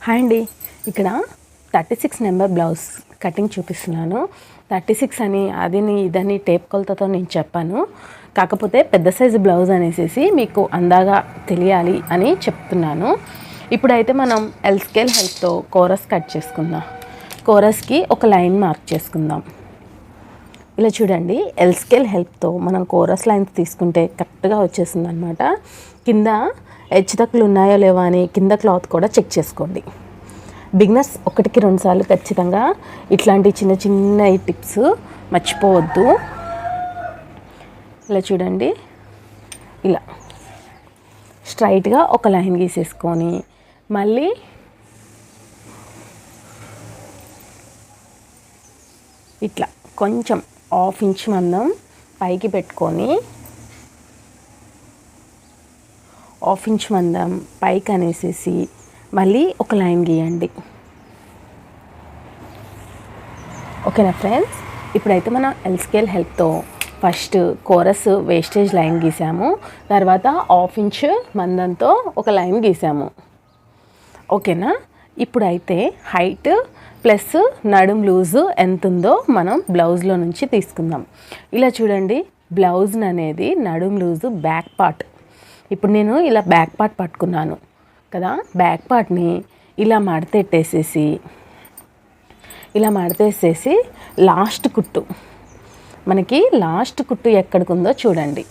Hi అండి, ఇక్కడ 36 number blouse cutting చూపిస్తున్నాను. 36 అని అదని ఇదని టేప్ కొలతతో నేను చెప్పాను. కాకపోతే పెద్ద సైజు బ్లౌజ్ అనేసి మీకు అందాగా తెలియాలి అని చెప్తున్నాను. ఇప్పుడైతే మనం ఎల్ స్కేల్ హెల్ప్తో కోరస్ కట్ చేసుకుందాం. కోరస్కి ఒక లైన్ మార్క్ చేసుకుందాం. ఇలా చూడండి, ఎల్ స్కేల్ హెల్ప్తో మనం కోరస్ లైన్స్ తీసుకుంటే కరెక్ట్గా వచ్చేసింది అనమాట. కింద హెచ్చుతక్కులు ఉన్నాయో లేవో అని కింద క్లాత్ కూడా చెక్ చేసుకోండి. బిగినర్స్ 1-2 సార్లు ఖచ్చితంగా ఇట్లాంటి చిన్న చిన్న టిప్స్ మర్చిపోవద్దు. ఇలా చూడండి, ఇలా స్ట్రైట్గా ఒక లైన్ గీసేసుకొని మళ్ళీ ఇట్లా కొంచెం 1/2 ఇంచ్ మందం పైకి పెట్టుకొని 1/2 ఇంచ్ మందం పైకి అనేసేసి మళ్ళీ ఒక లైన్ గీయండి. ఓకేనా ఫ్రెండ్స్? ఇప్పుడైతే మనం ఎల్ స్కేల్ హెల్ప్తో ఫస్ట్ కోరస్ వేస్టేజ్ లైన్ గీసాము, తర్వాత 1/2 ఇంచ్ మందంతో ఒక లైన్ గీసాము. ఓకేనా? ఇప్పుడైతే హైట్ ప్లస్ నడుం లూజు ఎంత ఉందో మనం బ్లౌజ్లో నుంచి తీసుకుందాం. ఇలా చూడండి, బ్లౌజ్ అనేది నడుం లూజు బ్యాక్ పార్ట్. ఇప్పుడు నేను ఇలా బ్యాక్ పార్ట్ పట్టుకున్నాను కదా, బ్యాక్ పార్ట్ని ఇలా మడతేసేసి లాస్ట్ కుట్టు, మనకి లాస్ట్ కుట్టు ఎక్కడికి ఉందో చూడండి.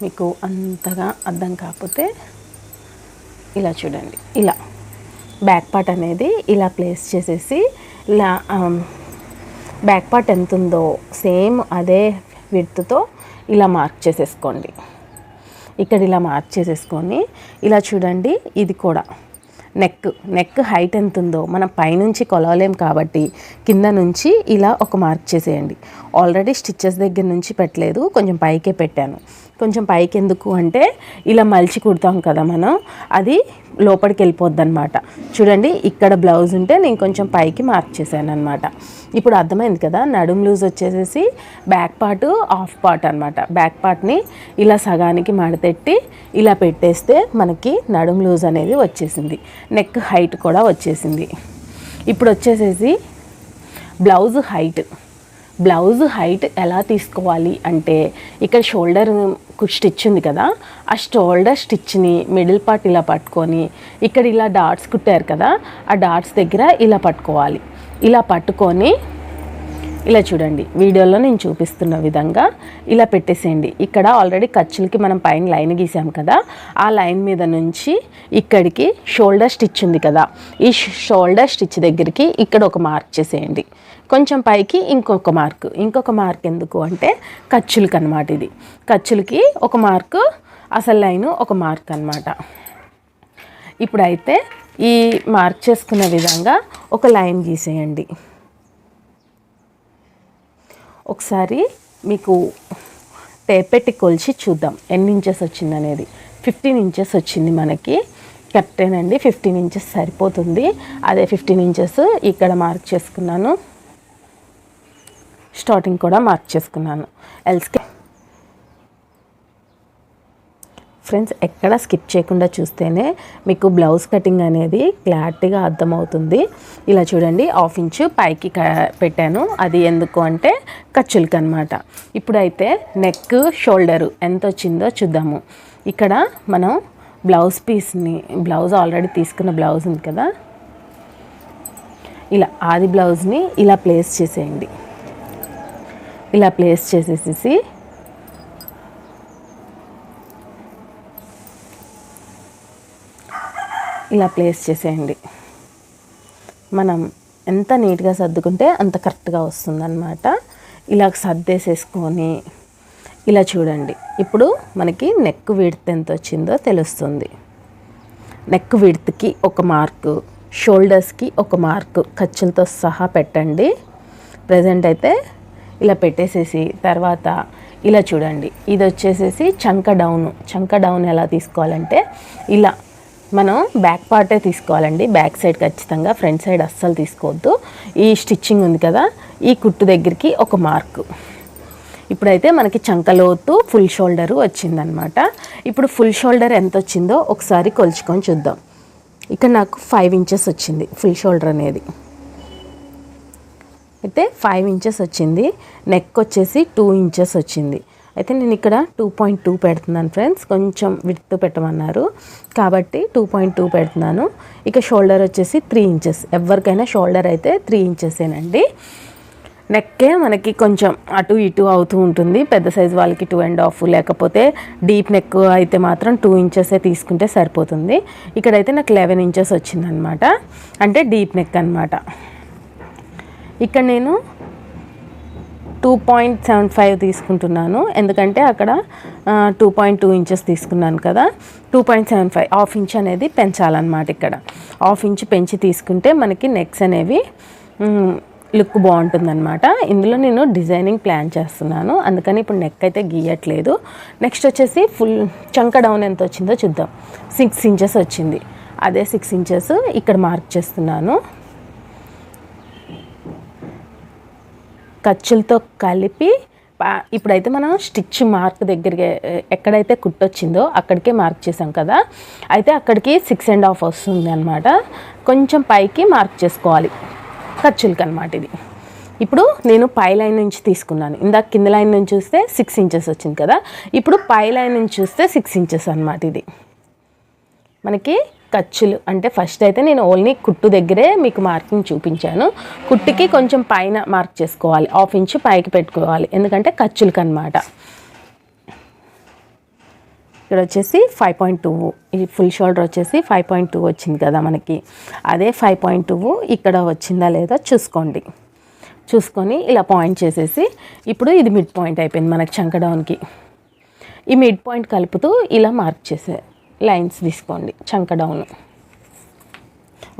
మీకు అంతగా అర్థం కాకపోతే ఇలా చూడండి, ఇలా బ్యాక్ పార్ట్ అనేది ఇలా ప్లేస్ చేసేసి ఇలా బ్యాక్ పార్ట్ ఎంత ఉందో సేమ్ అదే విడ్త్తో ఇలా మార్క్ చేసేసుకోండి. ఇక్కడ ఇలా మార్క్ చేసేసుకొని ఇలా చూడండి, ఇది కూడా నెక్ హైట్ ఎంత ఉందో మనం పైనుంచి కొలవలేం కాబట్టి కింద నుంచి ఇలా ఒక మార్క్ చేసేయండి. ఆల్రెడీ స్టిచ్చెస్ దగ్గర నుంచి పెట్టలేదు, కొంచెం పైకే పెట్టాను. కొంచెం పైకి ఎందుకు అంటే ఇలా మలిచి కుడతాం కదా మనం, అది లోపలికి వెళ్ళిపోద్ది అనమాట. చూడండి, ఇక్కడ బ్లౌజ్ ఉంటే నేను కొంచెం పైకి మార్క్ చేశాను అనమాట. ఇప్పుడు అర్థమైంది కదా, నడుం లూజ్ వచ్చేసేసి బ్యాక్ పార్ట్ హాఫ్ పార్ట్ అనమాట. బ్యాక్ పార్ట్ని ఇలా సగానికి మడతెట్టి ఇలా పెట్టేస్తే మనకి నడుం లూజ్ అనేది వచ్చేసింది, నెక్ హైట్ కూడా వచ్చేసింది. ఇప్పుడు వచ్చేసేసి బ్లౌజ్ హైట్ ఎలా తీసుకోవాలి అంటే, ఇక్కడ షోల్డర్ స్టిచ్ ఉంది కదా, ఆ షోల్డర్ స్టిచ్ని మిడిల్ పార్ట్ ఇలా పట్టుకొని ఇక్కడ ఇలా డాట్స్ కుట్టారు కదా, ఆ డాట్స్ దగ్గర ఇలా పట్టుకోవాలి. ఇలా పట్టుకొని ఇలా చూడండి, వీడియోలో నేను చూపిస్తున్న విధంగా ఇలా పెట్టేసేయండి. ఇక్కడ ఆల్రెడీ ఖర్చులకి మనం పైన లైన్ గీసాం కదా, ఆ లైన్ మీద నుంచి ఇక్కడికి షోల్డర్ స్టిచ్ ఉంది కదా, ఈ షోల్డర్ స్టిచ్ దగ్గరికి ఇక్కడ ఒక మార్క్ చేసేయండి. కొంచెం పైకి ఇంకొక మార్క్ ఎందుకు అంటే ఖర్చులకి అనమాట. ఇది ఖర్చులకి ఒక మార్కు, అసలు లైను ఒక మార్క్ అనమాట. ఇప్పుడైతే ఈ మార్క్ చేసుకున్న విధంగా ఒక లైన్ గీసేయండి. ఒకసారి మీకు టేప్ పెట్టి కొలిచి చూద్దాం ఎన్ని ఇంచెస్ వచ్చింది అనేది. 15 ఇంచెస్ వచ్చింది మనకి. కరెక్టేనండి, 15 ఇంచెస్ సరిపోతుంది. అదే 15 ఇంచెస్ ఇక్కడ మార్క్ చేసుకున్నాను, స్టార్టింగ్ కూడా మార్క్ చేసుకున్నాను. ఫ్రెండ్స్, ఎక్కడ స్కిప్ చేయకుండా చూస్తేనే మీకు బ్లౌజ్ కటింగ్ అనేది క్లారిటీగా అర్థమవుతుంది. ఇలా చూడండి, 1/2 ఇంచు పైకి పెట్టాను. అది ఎందుకు అంటే ఖర్చులకి అనమాట. ఇప్పుడైతే నెక్ షోల్డరు ఎంత వచ్చిందో చూద్దాము. ఇక్కడ మనం బ్లౌజ్ ఆల్రెడీ తీసుకున్న బ్లౌజ్ ఉంది కదా, ఇలా ఆది బ్లౌజ్ని ఇలా ప్లేస్ చేసేయండి. ఇలా ప్లేస్ చేసేసి ఇలా ప్లేస్ చేసేయండి. మనం ఎంత నీట్గా సర్దుకుంటే అంత కరెక్ట్గా వస్తుందన్నమాట. ఇలా సర్దేసేసుకొని ఇలా చూడండి, ఇప్పుడు మనకి నెక్ విడ్త్ ఎంత వచ్చిందో తెలుస్తుంది. నెక్ విడ్త్కి ఒక మార్కు, షోల్డర్స్కి ఒక మార్కు ఖర్చులతో సహా పెట్టండి. ప్రజెంట్ అయితే ఇలా పెట్టేసేసి తర్వాత ఇలా చూడండి, ఇది వచ్చేసేసి చంక డౌన్ ఎలా తీసుకోవాలంటే ఇలా మనం బ్యాక్ పార్టే తీసుకోవాలండి. బ్యాక్ సైడ్ ఖచ్చితంగా, ఫ్రంట్ సైడ్ అస్సలు తీసుకోవద్దు. ఈ స్టిచ్చింగ్ ఉంది కదా, ఈ కుట్టు దగ్గరికి ఒక మార్కు. ఇప్పుడైతే మనకి చంకలోతు ఫుల్ షోల్డరు వచ్చిందనమాట. ఇప్పుడు ఫుల్ షోల్డర్ ఎంత వచ్చిందో ఒకసారి కొలుచుకొని చూద్దాం. ఇక్కడ నాకు 5 ఇంచెస్ వచ్చింది ఫుల్ షోల్డర్ అనేది. అయితే 5 ఇంచెస్ వచ్చింది. నెక్ వచ్చేసి 2 ఇంచెస్ వచ్చింది. అయితే నేను ఇక్కడ 2.2 పెడుతున్నాను ఫ్రెండ్స్. కొంచెం విడ్త్ పెట్టమన్నారు కాబట్టి 2.2 పెడుతున్నాను. ఇక షోల్డర్ వచ్చేసి 3 ఇంచెస్. ఎవరికైనా షోల్డర్ అయితే 3 ఇంచెసేనండి. నెక్కే మనకి కొంచెం అటు ఇటు అవుతూ ఉంటుంది. పెద్ద సైజు వాళ్ళకి 2.5, లేకపోతే డీప్ నెక్ అయితే మాత్రం 2 ఇంచెసే తీసుకుంటే సరిపోతుంది. ఇక్కడైతే నాకు 11 ఇంచెస్ వచ్చిందనమాట, అంటే డీప్ నెక్ అనమాట. ఇక్కడ నేను 2.75 తీసుకుంటున్నాను, ఎందుకంటే అక్కడ 2.2 ఇంచెస్ తీసుకున్నాను కదా. 2.75 హాఫ్ ఇంచ్ అనేది పెంచాలన్నమాట. ఇక్కడ హాఫ్ ఇంచ్ పెంచి తీసుకుంటే మనకి నెక్స్ అనేవి లుక్ బాగుంటుందన్నమాట. ఇందులో నేను డిజైనింగ్ ప్లాన్ చేస్తున్నాను, అందుకని ఇప్పుడు నెక్ అయితే గీయట్లేదు. నెక్స్ట్ వచ్చేసి ఫుల్ చంక డౌన్ ఎంత వచ్చిందో చూద్దాం. 6 ఇంచెస్ వచ్చింది. అదే 6 ఇంచెస్ ఇక్కడ మార్క్ చేస్తున్నాను. ఖర్చులతో కలిపి ఇప్పుడైతే మనం స్టిచ్ మార్క్ దగ్గరికి ఎక్కడైతే కుట్టొచ్చిందో అక్కడికే మార్క్ చేసాం కదా. అయితే అక్కడికి 6.5 వస్తుంది అనమాట. కొంచెం పైకి మార్క్ చేసుకోవాలి ఖర్చులకి అనమాట. ఇది ఇప్పుడు నేను పై లైన్ నుంచి తీసుకున్నాను. ఇందాక కింద లైన్ నుంచి చూస్తే 6 ఇంచెస్ వచ్చింది కదా. ఇప్పుడు పై లైన్ నుంచి చూస్తే 6 ఇంచెస్ అనమాట. ఇది మనకి ఖర్చులు అంటే ఫస్ట్ అయితే నేను ఓన్లీ కుట్టు దగ్గరే మీకు మార్కింగ్ చూపించాను. కుట్టుకి కొంచెం పైన మార్క్ చేసుకోవాలి, హాఫ్ ఇంచ్ పైకి పెట్టుకోవాలి, ఎందుకంటే ఖర్చులకి అనమాట. ఇక్కడ వచ్చేసి 5.2, ఈ ఫుల్ షోల్డర్ వచ్చేసి 5.2 వచ్చింది కదా మనకి. అదే 5.2 ఇక్కడ వచ్చిందా లేదా చూసుకోండి. చూసుకొని ఇలా పాయింట్ చేసేసి ఇప్పుడు ఇది మిడ్ పాయింట్ అయిపోయింది మనకి చంక డౌన్కి. ఈ మిడ్ పాయింట్ కలుపుతూ ఇలా మార్క్ చేసే లైన్స్ తీసుకోండి చంక డౌన్.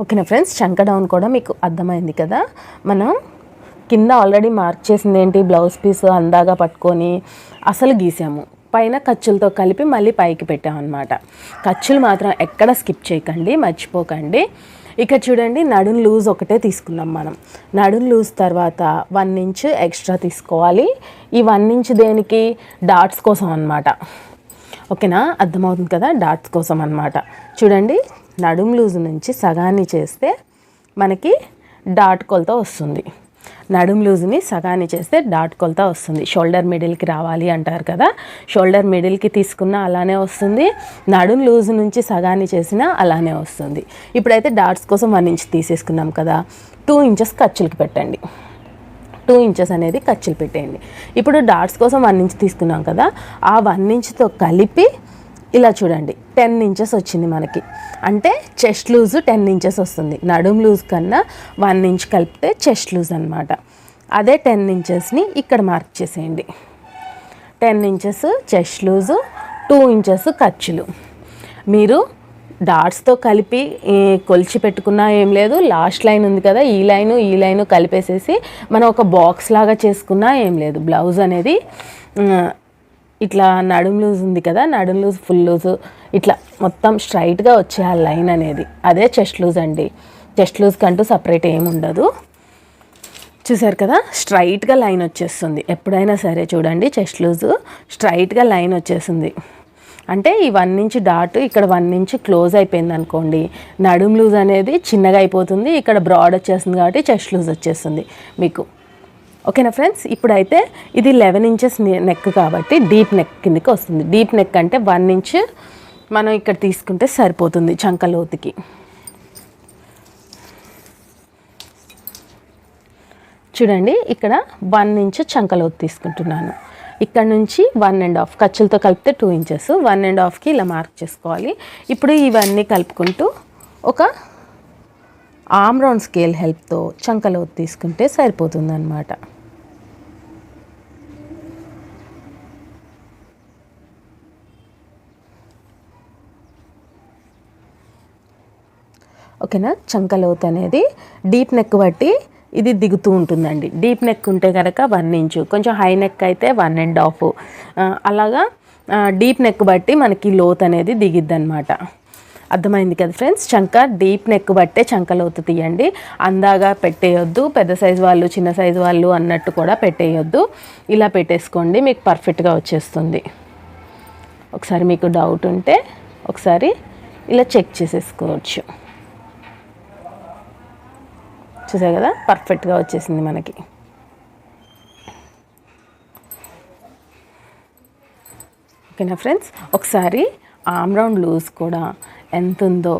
ఓకేనా ఫ్రెండ్స్, చంక డౌన్ కూడా మీకు అర్థమైంది కదా. మనం కింద ఆల్రెడీ మార్క్ చేసింది ఏంటి, బ్లౌజ్ పీస్ అందాగా పట్టుకొని అసలు గీసాము, పైన ఖర్చులతో కలిపి మళ్ళీ పైకి పెట్టామన్నమాట. ఖర్చులు మాత్రం ఎక్కడ స్కిప్ చేయకండి, మర్చిపోకండి. ఇక చూడండి, నడుం లూజ్ ఒకటే తీసుకున్నాం మనం. నడుం లూజ్ తర్వాత 1 ఇంచ్ ఎక్స్ట్రా తీసుకోవాలి. ఈ 1 ఇంచ్ దేనికి, డాట్స్ కోసం అన్నమాట. ఓకేనా, అర్థమవుతుంది కదా, డాట్స్ కోసం అన్నమాట. చూడండి, నడుం లూజ్ నుంచి సగాన్ని చేస్తే మనకి డాట్ కొలత వస్తుంది. నడుం లూజ్ని సగాన్ని చేస్తే డాట్ కొలత వస్తుంది. షోల్డర్ మిడిల్కి రావాలి అంటారు కదా, షోల్డర్ మిడిల్కి తీసుకున్నా అలానే వస్తుంది, నడుం లూజ్ నుంచి సగాన్ని చేసినా అలానే వస్తుంది. ఇప్పుడైతే డాట్స్ కోసం 1 ఇంచ్ తీసేసుకున్నాం కదా, 2 ఇంచెస్ ఖర్చులకి పెట్టండి. 2 ఇంచెస్ అనేది ఖర్చులు పెట్టేయండి. ఇప్పుడు డాట్స్ కోసం 1 ఇంచ్ తీసుకున్నాం కదా, ఆ 1 ఇంచ్తో కలిపి ఇలా చూడండి 10 ఇంచెస్ వచ్చింది మనకి. అంటే చెస్ట్ లూజ్ 10 ఇంచెస్ వస్తుంది. నడుం లూజ్ కన్నా 1 ఇంచ్ కలిపితే చెస్ట్ లూజ్ అనమాట. అదే 10 ఇంచెస్ని ఇక్కడ మార్క్ చేసేయండి. 10 ఇంచెస్ చెస్ట్ లూజు, 2 ఇంచెస్ ఖర్చులు. మీరు డాట్స్తో కలిపి కొలిచి పెట్టుకున్నా ఏం లేదు, లాస్ట్ లైన్ ఉంది కదా, ఈ లైను కలిపేసేసి మనం ఒక బాక్స్ లాగా చేసుకున్నా ఏం లేదు. బ్లౌజ్ అనేది ఇట్లా నడుం లూజ్ ఉంది కదా, నడుం లూజ్ ఫుల్ లూజు ఇట్లా మొత్తం స్ట్రైట్గా వచ్చేయాలి లైన్ అనేది. అదే చెస్ట్ లూజ్ అండి. చెస్ట్ లూజ్ కంటూ సపరేట్ ఏమి ఉండదు. చూసారు కదా, స్ట్రైట్గా లైన్ వచ్చేస్తుంది. ఎప్పుడైనా సరే చూడండి, చెస్ట్ లూజు స్ట్రైట్గా లైన్ వచ్చేస్తుంది. అంటే ఈ 1 ఇంచ్ డాట్ ఇక్కడ 1 ఇంచ్ క్లోజ్ అయిపోయింది అనుకోండి, నడుం లూజ్ అనేది చిన్నగా అయిపోతుంది, ఇక్కడ బ్రాడ్ వచ్చేస్తుంది కాబట్టి చెస్ట్ లూజ్ వచ్చేస్తుంది మీకు. ఓకేనా ఫ్రెండ్స్, ఇప్పుడైతే ఇది 11 ఇంచెస్ నెక్ కాబట్టి డీప్ నెక్ కిందకి వస్తుంది. డీప్ నెక్ అంటే 1 ఇంచ్ మనం ఇక్కడ తీసుకుంటే సరిపోతుంది చంక లోతుకి. చూడండి, ఇక్కడ 1 ఇంచ్ చంక లోతు తీసుకుంటున్నాను. ఇక్కడ నుంచి 1.5 ఖర్చులతో కలిపితే 2 ఇంచెస్, 1.5కి ఇలా మార్క్ చేసుకోవాలి. ఇప్పుడు ఇవన్నీ కలుపుకుంటూ ఒక ఆర్మ్ రౌండ్ స్కేల్ హెల్ప్తో చంక లోతు తీసుకుంటే సరిపోతుంది అన్నమాట. ఓకేనా, చంక లోతు అనేది డీప్ నెక్ బట్టి ఇది దిగుతూ ఉంటుందండి. డీప్ నెక్ ఉంటే కనుక 1 ఇంచు, కొంచెం హై నెక్ అయితే 1.5, అలాగా డీప్ నెక్ బట్టి మనకి లోతు అనేది దిగిద్ది అనమాట. అర్థమైంది కదా ఫ్రెండ్స్, చంక డీప్ నెక్ బట్టే చంక లోతు తీయండి. అందాగా పెట్టేయొద్దు, పెద్ద సైజు వాళ్ళు చిన్న సైజు వాళ్ళు అన్నట్టు కూడా పెట్టేయొద్దు. ఇలా పెట్టేసుకోండి, మీకు పర్ఫెక్ట్గా వచ్చేస్తుంది. ఒకసారి మీకు డౌట్ ఉంటే ఒకసారి ఇలా చెక్ చేసేసుకోవచ్చు. చూసారు కదా, పర్ఫెక్ట్గా వచ్చేసింది మనకి. ఓకేనా ఫ్రెండ్స్, ఒకసారి ఆమ్ రౌండ్ లూజ్ కూడా ఎంత ఉందో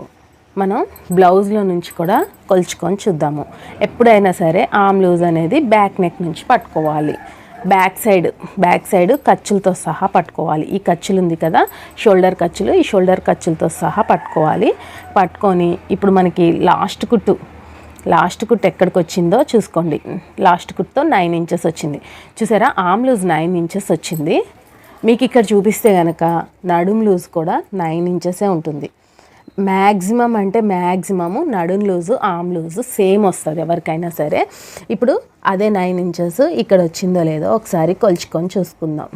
మనం బ్లౌజ్లో నుంచి కూడా కొలుచుకొని చూద్దాము. ఎప్పుడైనా సరే ఆమ్ లూజ్ అనేది బ్యాక్ నెక్ నుంచి పట్టుకోవాలి. బ్యాక్ సైడ్ ఖర్చులతో సహా పట్టుకోవాలి. ఈ ఖర్చులు ఉంది కదా, షోల్డర్ ఖర్చులు, ఈ షోల్డర్ ఖర్చులతో సహా పట్టుకోవాలి. పట్టుకొని ఇప్పుడు మనకి లాస్ట్ కుట్టు ఎక్కడికి వచ్చిందో చూసుకోండి. లాస్ట్ కుట్టుతో 9 ఇంచెస్ వచ్చింది. చూసారా, ఆమ్ లూజ్ 9 ఇంచెస్ వచ్చింది. మీకు ఇక్కడ చూపిస్తే కనుక నడుం లూజ్ కూడా 9 ఇంచెసే ఉంటుంది. మ్యాక్సిమం అంటే మ్యాక్సిమము నడుం లూజు ఆమ్ లూజు సేమ్ వస్తుంది ఎవరికైనా సరే. ఇప్పుడు అదే 9 ఇంచెస్ ఇక్కడ వచ్చిందో లేదో ఒకసారి కొలుచుకొని చూసుకుందాం.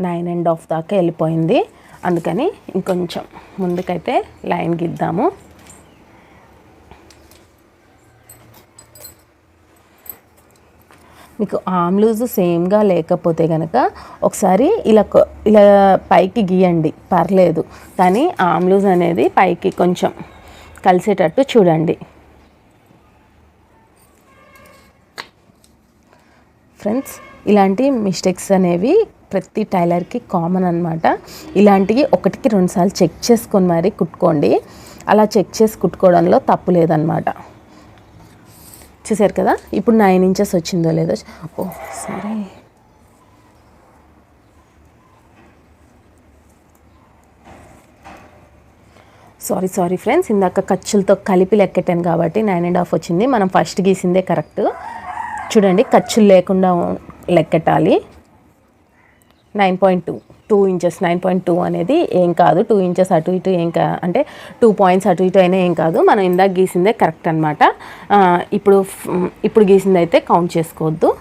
నైన్ అండ్ హాఫ్ దాకా వెళ్ళిపోయింది. అందుకని ఇంకొంచెం ముందుకైతే లైన్ గీద్దాము. మీకు ఆమ్ లూజ్ సేమ్గా లేకపోతే కనుక ఒకసారి ఇలా పైకి గీయండి, పర్లేదు. కానీ ఆమ్ లూజ్ అనేది పైకి కొంచెం కలిసేటట్టు చూడండి. ఫ్రెండ్స్, ఇలాంటి మిస్టేక్స్ అనేవి ప్రతి టైలర్కి కామన్ అనమాట. ఇలాంటివి 1కి 2 సార్లు చెక్ చేసుకొని మరి కుట్టుకోండి. అలా చెక్ చేసి కుట్టుకోవడంలో తప్పు లేదనమాట. చూసారు కదా, ఇప్పుడు 9 ఇంచెస్ వచ్చిందో లేదో. ఓ సారీ ఫ్రెండ్స్, ఇందాక ఖర్చులతో కలిపి లెక్కెట్టాను కాబట్టి 9.5 వచ్చింది. మనం ఫస్ట్ గీసిందే కరెక్ట్. చూడండి, ఖర్చులు లేకుండా లెక్కెట్టాలి. 9.2 ఇంచెస్. 9.2 అనేది ఏం కాదు. 2 ఇంచెస్ అటు ఇటు ఏం అంటే 2 పాయింట్స్ అటు ఇటు అయినా ఏం కాదు. మనం ఇందాక గీసిందే కరెక్ట్ అనమాట. ఇప్పుడు గీసింది అయితే కౌంట్ చేసుకోవద్దు.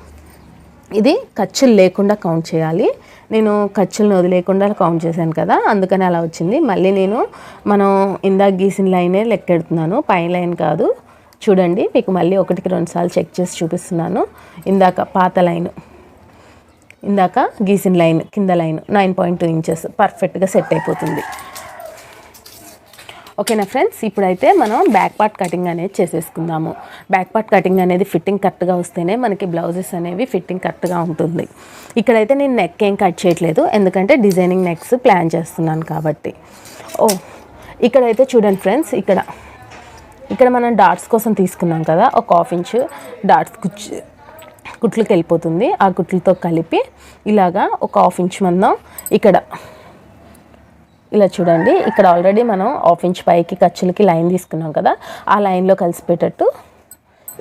ఇది ఖర్చులు లేకుండా కౌంట్ చేయాలి. నేను ఖర్చులను వదిలేకుండా కౌంట్ చేశాను కదా, అందుకని అలా వచ్చింది. మళ్ళీ మనం ఇందాక గీసిన లైనే లెక్కెడుతున్నాను, పైన లైన్ కాదు. చూడండి, మీకు మళ్ళీ 1కి 2 సార్లు చెక్ చేసి చూపిస్తున్నాను. ఇందాక పాత లైను, ఇందాక గీసిన లైన్, కింద లైన్ 9.2 ఇంచెస్ పర్ఫెక్ట్గా సెట్ అయిపోతుంది. ఓకేనా ఫ్రెండ్స్, ఇప్పుడైతే మనం బ్యాక్ పార్ట్ కటింగ్ అనేది చేసేసుకుందాము. బ్యాక్ పార్ట్ కటింగ్ అనేది ఫిట్టింగ్ కరెక్ట్గా వస్తేనే మనకి బ్లౌజెస్ అనేవి ఫిట్టింగ్ కరెక్ట్గా ఉంటుంది. ఇక్కడైతే నేను నెక్ ఏం కట్ చేయట్లేదు, ఎందుకంటే డిజైనింగ్ నెక్స్ ప్లాన్ చేస్తున్నాను కాబట్టి. ఇక్కడైతే చూడండి ఫ్రెండ్స్, ఇక్కడ మనం డాట్స్ కోసం తీసుకున్నాం కదా, ఒక 1/2 ఇంచ్ డాట్స్ కుట్లకి వెళ్ళిపోతుంది. ఆ కుట్లతో కలిపి ఇలాగా ఒక 1/2 ఇంచ్ మందం ఇక్కడ ఇలా చూడండి. ఇక్కడ ఆల్రెడీ మనం 1/2 ఇంచ్ పైకి ఖర్చులకి లైన్ తీసుకున్నాం కదా, ఆ లైన్లో కలిసిపోయేటట్టు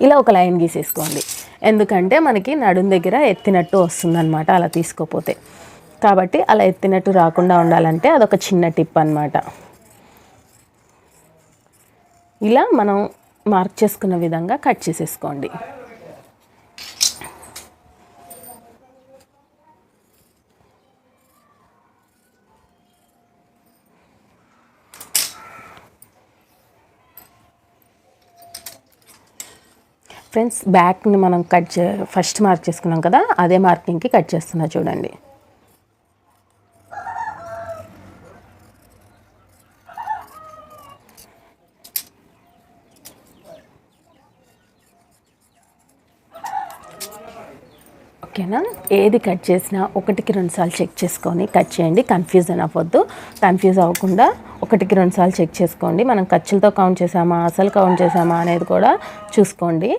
ఇలా ఒక లైన్ గీసేసుకోండి. ఎందుకంటే మనకి నడుం దగ్గర ఎత్తినట్టు వస్తుందన్నమాట అలా తీసుకోపోతే. కాబట్టి అలా ఎత్తినట్టు రాకుండా ఉండాలంటే అదొక చిన్న టిప్ అన్నమాట. ఇలా మనం మార్క్ చేసుకున్న విధంగా కట్ చేసేసుకోండి. ఫ్రెండ్స్, బ్యాక్ని మనం ఫస్ట్ మార్క్ చేసుకున్నాం కదా, అదే మార్కింగ్కి కట్ చేస్తున్నా చూడండి. ఓకేనా, ఏది కట్ చేసినా 1కి 2 సార్లు చెక్ చేసుకొని కట్ చేయండి. కన్ఫ్యూజన్ అవ్వద్దు. కన్ఫ్యూజ్ అవ్వకుండా 1కి 2 సార్లు చెక్ చేసుకోండి. మనం ఖర్చులతో కౌంట్ చేసామా, అసలు కౌంట్ చేసామా అనేది కూడా చూసుకోండి.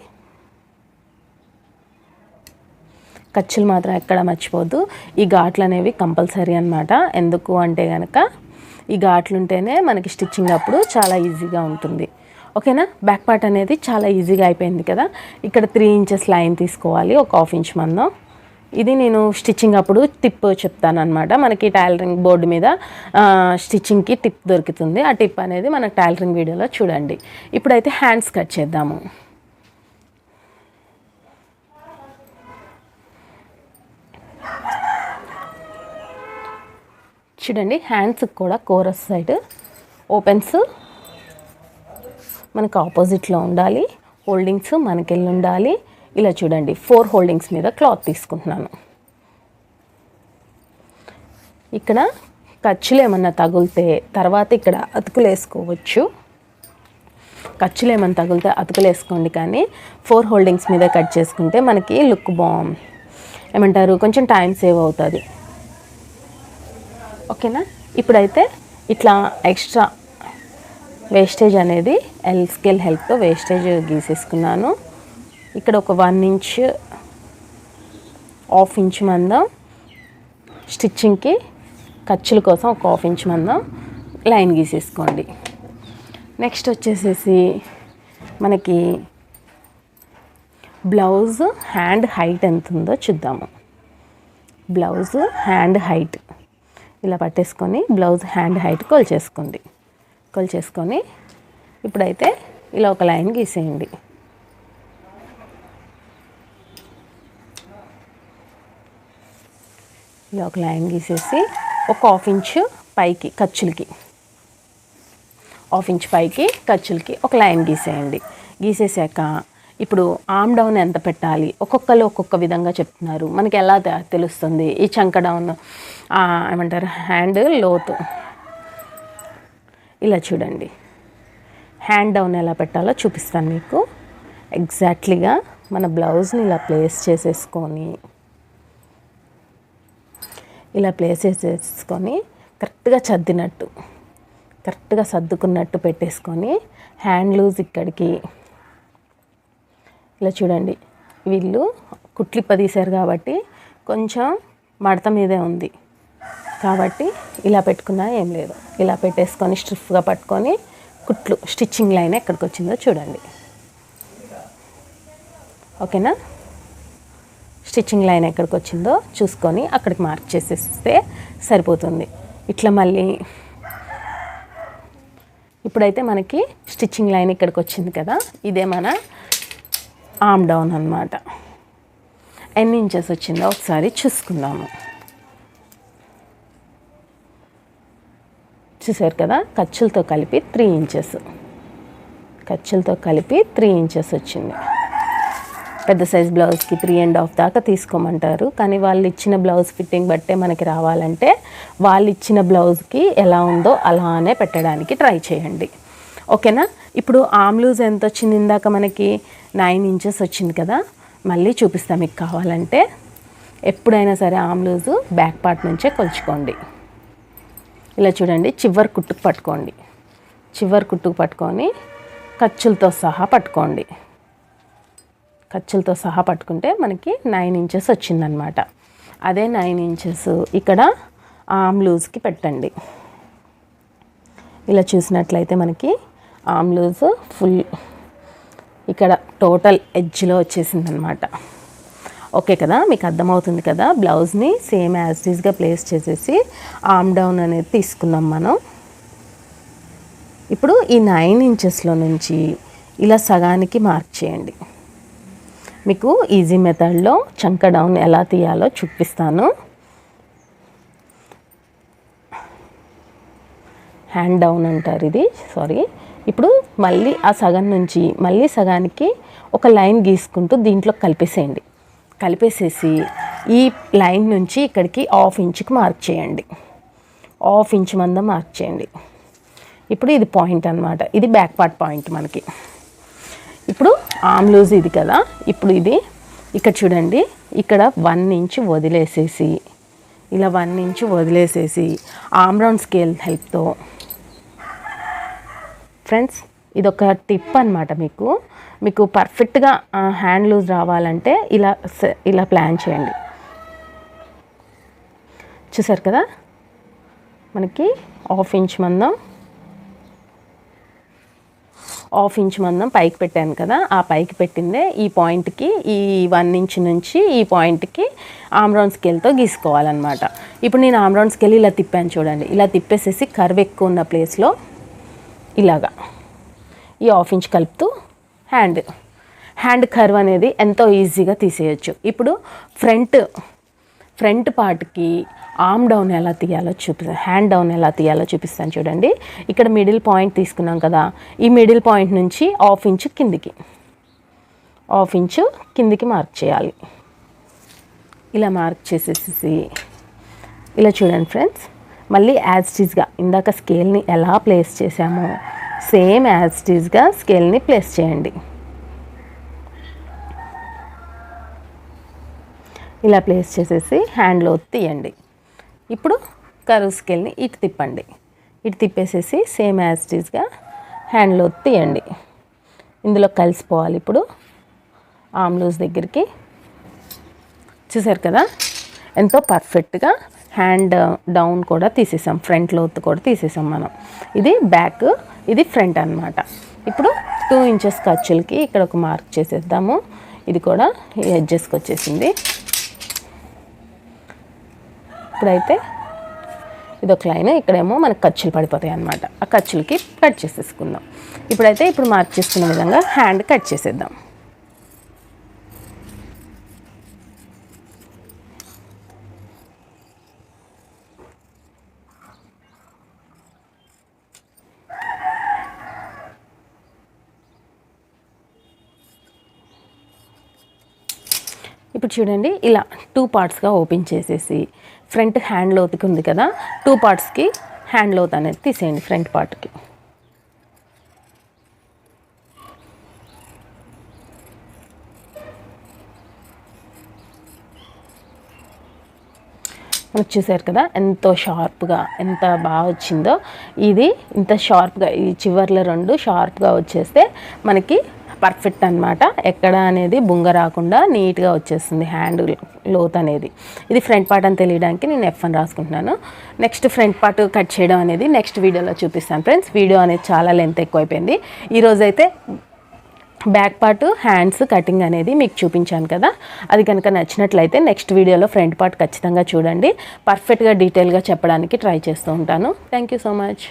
ఖర్చులు మాత్రం ఎక్కడ మర్చిపోద్దు. ఈ ఘాట్లు అనేవి కంపల్సరీ అనమాట. ఎందుకు అంటే కనుక ఈ ఘాట్లు ఉంటేనే మనకి స్టిచ్చింగ్ అప్పుడు చాలా ఈజీగా ఉంటుంది. ఓకేనా, బ్యాక్ పార్ట్ అనేది చాలా ఈజీగా అయిపోయింది కదా. ఇక్కడ 3 ఇంచెస్ లైన్ తీసుకోవాలి, ఒక 1/2 ఇంచ్ మందం. ఇది నేను స్టిచ్చింగ్ అప్పుడు టిప్ చెప్తాను అనమాట. మనకి టైలరింగ్ బోర్డు మీద స్టిచ్చింగ్కి టిప్ దొరుకుతుంది. ఆ టిప్ అనేది మనకు టైలరింగ్ వీడియోలో చూడండి. ఇప్పుడైతే హ్యాండ్స్ కట్ చేద్దాము. చూడండి, హ్యాండ్స్కి కూడా కోరస్ సైడ్ ఓపెన్స్ మనకు ఆపోజిట్లో ఉండాలి, హోల్డింగ్స్ మనకెళ్ళి ఉండాలి. ఇలా చూడండి, 4 హోల్డింగ్స్ మీద క్లాత్ తీసుకుంటున్నాను. ఇక్కడ ఖర్చులు ఏమన్నా తగిలితే తర్వాత ఇక్కడ అతుకులు వేసుకోవచ్చు. ఖర్చులు ఏమన్నా తగిలితే అతుకులు వేసుకోండి, కానీ 4 హోల్డింగ్స్ మీద కట్ చేసుకుంటే మనకి లుక్ ఏమంటారు కొంచెం టైం సేవ్ అవుతుంది. ఓకేనా. ఇప్పుడైతే ఇట్లా ఎక్స్ట్రా వేస్టేజ్ అనేది స్కేల్ హెల్ప్తో వేస్టేజ్ గీసేసుకున్నాను. ఇక్కడ ఒక 1 ఇంచ్, 1/2 ఇంచ్ మందం స్టిచ్చింగ్కి ఖర్చుల కోసం ఒక 1/2 ఇంచ్ మందం లైన్ గీసేసుకోండి. నెక్స్ట్ వచ్చేసేసి మనకి బ్లౌజ్ హ్యాండ్ హైట్ ఎంత ఉందో చూద్దాము. బ్లౌజ్ హ్యాండ్ హైట్ ఇలా పట్టేసుకొని బ్లౌజ్ హ్యాండ్ హైట్ కొలిచేసుకోండి. కొలిచేసుకొని ఇప్పుడైతే ఇలా ఒక లైన్ గీసేయండి. ఇలా ఒక లైన్ గీసేసి ఒక 1/2 ఇంచ్ పైకి ఖర్చులకి, 1/2 ఇంచ్ పైకి ఖర్చులకి ఒక లైన్ గీసేయండి. గీసేసాక ఇప్పుడు ఆర్మ్ డౌన్ ఎంత పెట్టాలి, ఒక్కొక్కరు ఒక్కొక్క విధంగా చెప్తున్నారు. మనకి ఎలా తెలుస్తుంది? ఈ చంక డౌన్ ఏమంటారు హ్యాండ్ లోతు ఇలా చూడండి. హ్యాండ్ డౌన్ ఎలా పెట్టాలో చూపిస్తాను మీకు. ఎగ్జాక్ట్లీగా మన బ్లౌజ్ని ఇలా ప్లేస్ చేసేసుకొని కరెక్ట్గా కరెక్ట్గా సర్దుకున్నట్టు పెట్టేసుకొని హ్యాండ్ లూజ్ ఇక్కడికి ఇలా చూడండి. వీళ్ళు కుట్లిప్పదీశారు కాబట్టి కొంచెం మడత మీదే ఉంది కాబట్టి ఇలా పెట్టుకున్నా ఏం లేదు. ఇలా పెట్టేసుకొని స్టిఫ్గా పట్టుకొని కుట్లు స్టిచ్చింగ్ లైన్ ఎక్కడికి వచ్చిందో చూడండి. ఓకేనా. స్టిచ్చింగ్ లైన్ ఎక్కడికి వచ్చిందో చూసుకొని అక్కడికి మార్క్ చేసేస్తే సరిపోతుంది. ఇట్లా మళ్ళీ ఇప్పుడైతే మనకి స్టిచ్చింగ్ లైన్ ఇక్కడికి వచ్చింది కదా, ఇదే మన ఆర్మ్ డౌన్ అన్నమాట. ఎన్ని ఇంచెస్ వచ్చిందో ఒకసారి చూసుకుందాము. చూసారు కదా, ఖర్చులతో కలిపి 3 ఇంచెస్, ఖర్చులతో కలిపి 3 ఇంచెస్ వచ్చింది. పెద్ద సైజ్ బ్లౌజ్కి 3.5 దాకా తీసుకోమంటారు, కానీ వాళ్ళు ఇచ్చిన బ్లౌజ్ ఫిట్టింగ్ బట్టే మనకి రావాలంటే వాళ్ళు ఇచ్చిన బ్లౌజ్కి ఎలా ఉందో అలానే పెట్టడానికి ట్రై చేయండి. ఓకేనా. ఇప్పుడు ఆర్మ్ లూజ్ ఎంత వచ్చింది? ఇందాక మనకి 9 ఇంచెస్ వచ్చింది కదా, మళ్ళీ చూపిస్తాను మీకు కావాలంటే. ఎప్పుడైనా సరే ఆర్మ్ లూజు బ్యాక్ పార్ట్ నుంచే కొలుచుకోండి. ఇలా చూడండి, చివరి కుట్టుకు పట్టుకోండి. చివరి కుట్టుకు పట్టుకొని ఖర్చులతో సహా పట్టుకోండి. ఖర్చులతో సహా పట్టుకుంటే మనకి 9 ఇంచెస్ వచ్చిందనమాట. అదే 9 ఇంచెస్ ఇక్కడ ఆర్మ్ లూజ్కి పెట్టండి. ఇలా చూసినట్లయితే మనకి ఆర్మ్ లూజ్ ఫుల్ ఇక్కడ టోటల్ ఎడ్జ్లో వచ్చేసిందనమాట. ఓకే కదా, మీకు అర్థమవుతుంది కదా. బ్లౌజ్ని సేమ్ యాజ్ ఈజ్గా ప్లేస్ చేసేసి ఆర్మ్ డౌన్ అనేది తీసుకున్నాం మనం. ఇప్పుడు ఈ 9 ఇంచెస్లో నుంచి ఇలా సగానికి మార్క్ చేయండి. మీకు ఈజీ మెథడ్లో చంక డౌన్ ఎలా తీయాలో చూపిస్తాను. హ్యాండ్ డౌన్ అంటారు ఇది, సారీ. ఇప్పుడు మళ్ళీ ఆ సగం నుంచి మళ్ళీ సగానికి ఒక లైన్ గీసుకుంటూ దీంట్లో కలిపేసేయండి. కలిపేసేసి ఈ లైన్ నుంచి ఇక్కడికి 1/2 ఇంచుకి మార్క్ చేయండి. 1/2 ఇంచ్ మందం మార్క్ చేయండి. ఇప్పుడు ఇది పాయింట్ అన్నమాట, ఇది బ్యాక్ పార్ట్ పాయింట్ మనకి. ఇప్పుడు ఆర్మ్ లూజ్ ఇది కదా, ఇప్పుడు ఇది ఇక్కడ చూడండి, ఇక్కడ 1 ఇంచ్ వదిలేసేసి ఇలా 1 ఇంచ్ వదిలేసేసి ఆర్మ్ రౌండ్ స్కేల్ హెల్ప్తో ఫ్రెండ్స్, ఇదొక టిప్ అన్నమాట. మీకు పర్ఫెక్ట్గా హ్యాండ్ లూజ్ రావాలంటే ఇలా ప్లాన్ చేయండి. చూసారు కదా, మనకి 1/2 ఇంచ్ మందం పైకి పెట్టాను కదా, ఆ పైకి పెట్టిందే ఈ పాయింట్కి, ఈ 1 ఇంచ్ నుంచి ఈ పాయింట్కి ఆర్మ్ రౌండ్ స్కేల్తో గీసుకోవాలన్నమాట. ఇప్పుడు నేను ఆర్మ్ రౌండ్ స్కేల్ ఇలా తిప్పాను చూడండి. ఇలా తిప్పేసేసి కర్వ్ ఎక్కువ ఉన్న ప్లేస్లో ఇలాగా ఈ 1/2 ఇంచ్ కలుపుతూ హ్యాండ్ కర్వ్ అనేది ఎంతో ఈజీగా తీసేయచ్చు. ఇప్పుడు ఫ్రంట్ పార్ట్కి ఆర్మ్ డౌన్ ఎలా తీయాలో హ్యాండ్ డౌన్ ఎలా తీయాలో చూపిస్తాను చూడండి. ఇక్కడ మిడిల్ పాయింట్ తీసుకున్నాం కదా, ఈ మిడిల్ పాయింట్ నుంచి 1/2 ఇంచ్ కిందికి మార్క్ చేయాలి. ఇలా మార్క్ చేసేసి ఇలా చూడండి ఫ్రెండ్స్, మళ్ళీ యాజ్ టీజ్గా ఇందాక స్కేల్ని ఎలా ప్లేస్ చేసామో సేమ్ యాజ్ టీజ్గా స్కేల్ని ప్లేస్ చేయండి. ఇలా ప్లేస్ చేసేసి హ్యాండ్లో తీయండి. ఇప్పుడు కర్వ్ స్కేల్ని ఇటు తిప్పండి. ఇటు తిప్పేసేసి సేమ్ యాజ్ టీజ్గా హ్యాండ్లో తీయండి. ఇందులో కలిసిపోవాలి. ఇప్పుడు ఆర్మ్ లూజ్ దగ్గరికి చూసారు కదా, ఎంతో పర్ఫెక్ట్గా హ్యాండ్ డౌన్ కూడా తీసేసాం, ఫ్రంట్ లోతు కూడా తీసేసాం మనం. ఇది బ్యాక్, ఇది ఫ్రంట్ అన్నమాట. ఇప్పుడు 2 ఇంచెస్ ఖర్చులకి ఇక్కడ ఒక మార్క్ చేసేద్దాము. ఇది కూడా ఈ ఎడ్జెస్కి వచ్చేసింది. ఇప్పుడైతే ఇదొక లైన్, ఇక్కడేమో మనకు ఖర్చులు పడిపోతాయి అన్నమాట. ఆ ఖర్చులకి కట్ చేసేసుకుందాం. ఇప్పుడు మార్క్ చేసుకున్న విధంగా హ్యాండ్ కట్ చేసేద్దాం. ఇప్పుడు చూడండి, ఇలా 2 పార్ట్స్గా ఓపెన్ చేసేసి ఫ్రంట్ హ్యాండ్ లోతుకి ఉంది కదా, 2 పార్ట్స్కి హ్యాండ్ లోత్ అనేది తీసేయండి. ఫ్రంట్ పార్ట్కి మనకు చూసారు కదా ఎంతో షార్ప్గా, ఎంత బాగా వచ్చిందో. ఇది ఇంత షార్ప్గా, ఈ చివర్లో 2 షార్ప్గా వచ్చేస్తే మనకి పర్ఫెక్ట్ అన్నమాట. ఎక్కడ అనేది బుంగ రాకుండా నీట్గా వచ్చేస్తుంది హ్యాండ్ లోత్ అనేది. ఇది ఫ్రంట్ పార్ట్ అని తెలియడానికి నేను F1 రాసుకుంటున్నాను. నెక్స్ట్ ఫ్రంట్ పార్ట్ కట్ చేయడం అనేది నెక్స్ట్ వీడియోలో చూపిస్తాను ఫ్రెండ్స్. వీడియో అనేది చాలా లెంత్ ఎక్కువైపోయింది. ఈరోజైతే బ్యాక్ పార్ట్ హ్యాండ్స్ కటింగ్ అనేది మీకు చూపించాను కదా, అది కనుక నచ్చినట్లయితే నెక్స్ట్ వీడియోలో ఫ్రంట్ పార్ట్ ఖచ్చితంగా చూడండి. పర్ఫెక్ట్గా డీటెయిల్గా చెప్పడానికి ట్రై చేస్తూ ఉంటాను. Thank you so much.